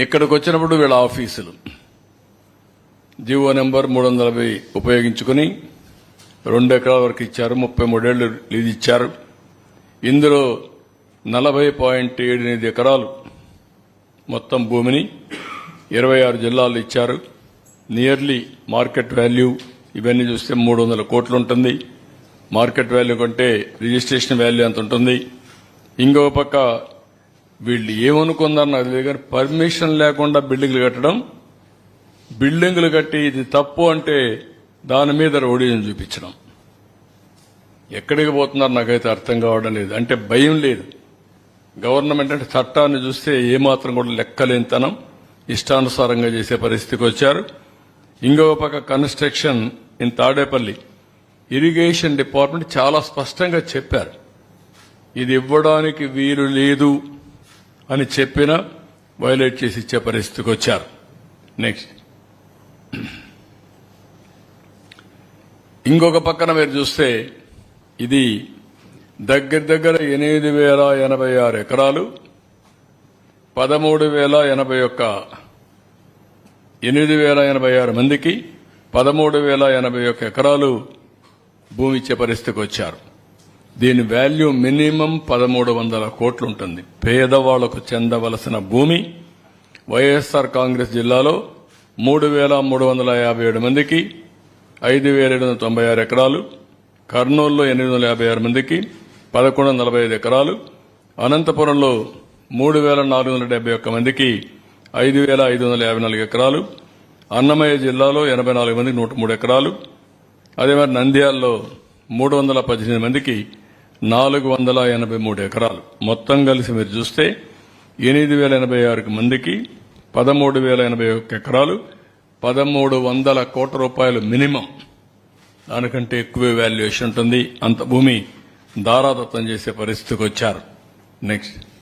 ఇక్కడికి వచ్చినప్పుడు వీళ్ళ ఆఫీసులు జీవో నెంబర్ 340 ఉపయోగించుకుని 2 ఎకరాల వరకు ఇచ్చారు. 33 ఏళ్లు లీజ్ ఇచ్చారు. ఇందులో 40.78 ఎకరాలు మొత్తం భూమిని 26 జిల్లాల్లో ఇచ్చారు. నియర్లీ మార్కెట్ వాల్యూ ఇవన్నీ చూస్తే 300 కోట్లు ఉంటుంది. మార్కెట్ వాల్యూ కంటే రిజిస్ట్రేషన్ వాల్యూ ఎంత ఉంటుంది. ఇంకొక పక్క వీళ్ళు ఏమనుకున్నారు నాకు తెలియదు కానీ పర్మిషన్ లేకుండా బిల్డింగ్లు కట్టడం, బిల్డింగ్లు కట్టి ఇది తప్పు అంటే దాని మీద రౌడీని చూపించడం. ఎక్కడికి పోతున్నారు నాకైతే అర్థం కావడం లేదు. అంటే భయం లేదు. గవర్నమెంట్ అంటే చట్టాన్ని చూస్తే ఏమాత్రం కూడా లెక్కలేనితనం, ఇష్టానుసారంగా చేసే పరిస్థితికి వచ్చారు. ఇంకొక పక్క construction in Tadepalli irrigation department చాలా స్పష్టంగా చెప్పారు, ఇది ఇవ్వడానికి వీలు లేదు అని చెప్పినా వైలేట్ చేసి ఇచ్చే పరిస్థితికి వచ్చారు. నెక్స్ట్ ఇంకొక పక్కన మీరు చూస్తే ఇది దగ్గర 8,086 ఎకరాలు 8,086 మందికి 13,081 ఎకరాలు భూమి ఇచ్చే పరిస్థితికి వచ్చారు. దీని వాల్యూ మినిమం 1,300 కోట్లు ఉంటుంది. పేదవాళ్లకు చెందవలసిన భూమి వైఎస్ఆర్ కాంగ్రెస్ జిల్లాలో 3,357 మందికి 5,796 ఎకరాలు, కర్నూలులో 856 మందికి 1,145 ఎకరాలు, అనంతపురంలో 3,471 మందికి 5,554 ఎకరాలు, అన్నమయ్య జిల్లాలో 84 మందికి 103 ఎకరాలు, అదే మరి నంద్యాలలో 318 మందికి 483 ఎకరాలు. మొత్తం కలిసి మీరు చూస్తే 8,086 మందికి 13,081 ఎకరాలు, 1,300 కోట్ల రూపాయలు మినిమం. దానికంటే ఎక్కువ వాల్యుయేషన్ ఉంటుంది. అంత భూమి దారాదత్తం చేసే పరిస్థితికి వచ్చారు. నెక్స్ట్